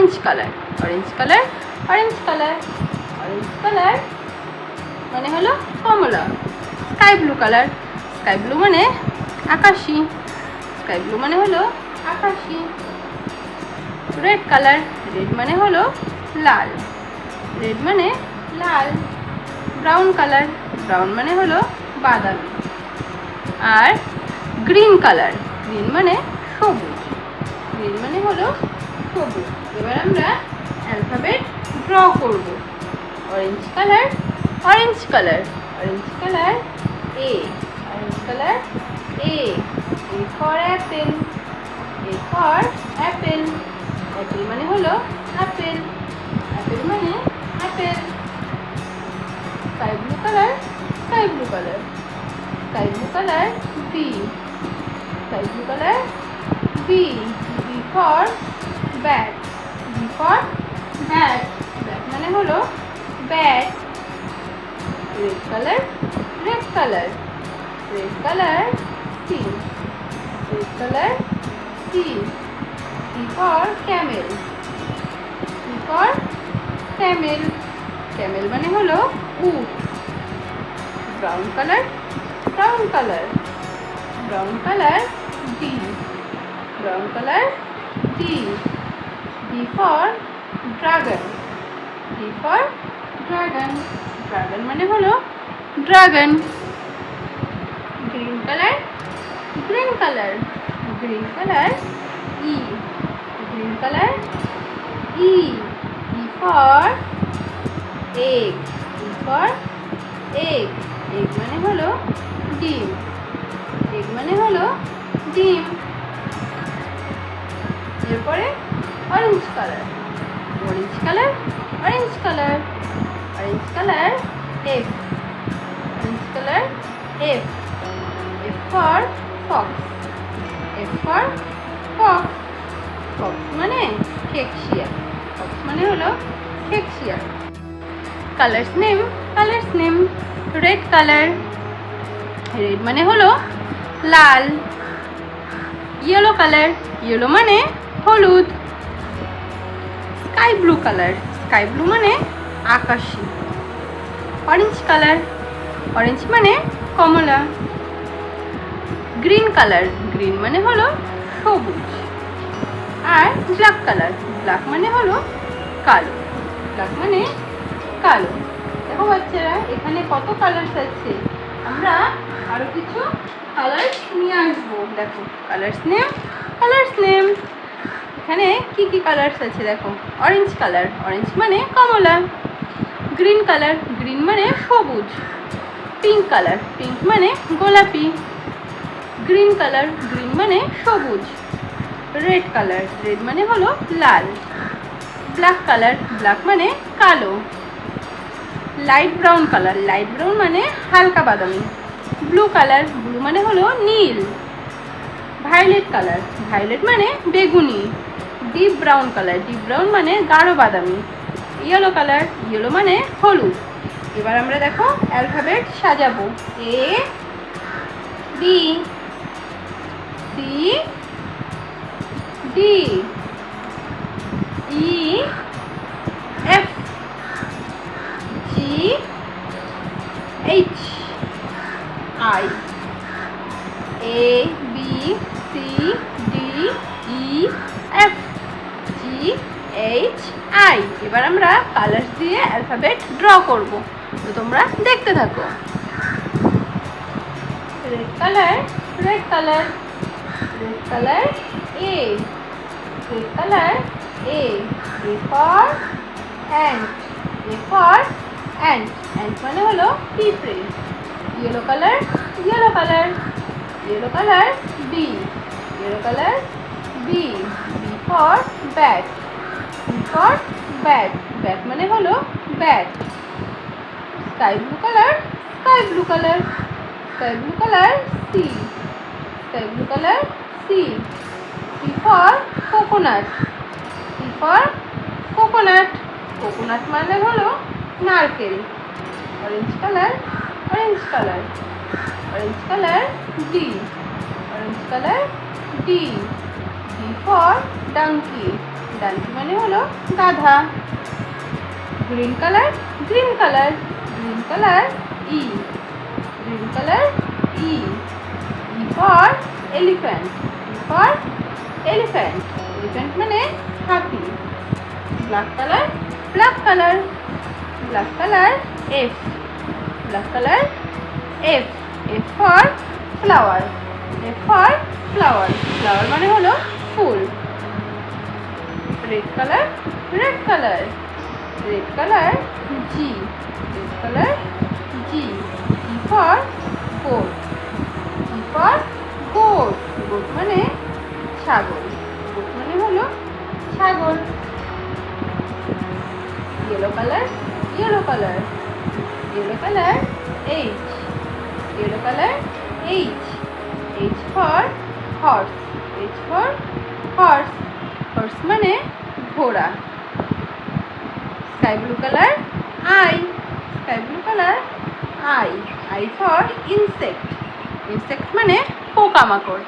Orange colour, orange colour, orange colour, orange colour মানে হলো কমলা। Sky blue colour, sky blue মানে আকাশি, স্কাই ব্লু মানে হলো আকাশি। রেড কালার, রেড মানে হলো লাল, রেড মানে লাল। ব্রাউন কালার, ব্রাউন মানে হলো বাদামি। আর গ্রিন কালার, গ্রিন মানে সবুজ, গ্রিন মানে হলো সবুজ। এবার আমরা অ্যালফাবেট ড্র করব। Orange colour, orange colour, orange colour A, orange colour A. A for apple, A for apple, apple মানে হলো আপেল, আপেল মানে আপেল। Sky blue colour, sky blue colour, sky blue colour B, sky blue colour B. B for bat, B for bat, bat মানে হলো bat. Red colour, red colour, red colour C, red colour C. C for camel, C for Camel, Camel মানে হলো উট। Brown colour, brown colour, brown colour D, brown colour D. D for dragon, D for dragon, dragon মানে হলো dragon. Green colour, green colour, green colour E, green colour E. E for egg, E for egg, egg মানে হলো ডিম, egg মানে হলো ডিম। এরপরে orange colour, orange colour, orange colour, orange colour F, orange colour F. F for Fox, F for Fox, Fox মানে খেকশিয়াল, Fox মানে হলো খেকশিয়াল। Colours name, colours name. Red colour, red মানে হলো লাল। ইয়েলো কালার, ইয়েলো মানে হলুদ। Sky blue colour, sky blue মানে আকাশি। অরেঞ্জ কালার, অরেঞ্জ মানে কমলা। গ্রিন কালার, গ্রিন মানে হলো সবুজ। আর ব্ল্যাক কালার, ব্ল্যাক মানে হলো কালো, ব্ল্যাক মানে কালো। দেখো বাচ্চারা এখানে কত কালার্স আছে, আমরা আরো কিছু কালার্স নিয়ে আসবো। দেখো কালার্স নেম, কালার্স নেম। এখানে কি কি কালার্স আছে দেখো। অরেঞ্জ কালার, অরেঞ্জ মানে কমলা। গ্রিন কালার, গ্রিন মানে সবুজ। পিঙ্ক কালার, পিঙ্ক মানে গোলাপি। গ্রিন কালার, গ্রিন মানে সবুজ। রেড কালার, রেড মানে হলো লাল। ব্ল্যাক কালার, ব্ল্যাক মানে কালো। Light brown colour, light brown মানে হালকা বাদামি। ব্লু কালার, ব্লু মানে হলো নীল। ভায়োলেট কালার, ভায়োলেট মানে বেগুনি। Deep brown colour, deep brown মানে গাঢ় বাদামি। ইয়েলো কালার, ইয়েলো মানে হলুদ। এবার আমরা দেখো অ্যালফাবেট সাজাবো। A B C D E F G H I. A B C D E F G H I. এবার আমরা কালার্স দিয়ে অ্যালফাবেট ড্র করব, তো তোমরা দেখতে থাকো। Red colour, red colour, red colour A, red colour A. A for ant, A for ant, ant মানে হলো পিঁপড়ে। Yellow colour, yellow colour, yellow colour B, yellow colour B. B for bat, B for bat, bat মানে হলো bat. Sky blue colour, sky blue colour, sky blue colour C, sky blue colour C. C for coconut, C for coconut, coconut মানে হলো নারকেল। Orange colour, orange colour, orange colour D, orange colour D. D for donkey, D donkey মানে হলো গাধা। Green colour, green colour, green colour E, green colour E. E for elephant, E for elephant, elephant মানে হাতি। Black colour, black colour, black colour F, black colour F. F for flower, F for flower, flower মানে হলো ফুল। Red colour, red colour, red colour G, red colour G. G for goat, G for goat, goat মানে ছাগল, goat মানে হলো ছাগল। Yellow colour, yellow colour, yellow colour H, yellow colour H. H for horse, H for horse, horse মানে ঘোড়া। Sky blue colour I, sky blue colour I. I for insect, insect মানে পোকামাকড়।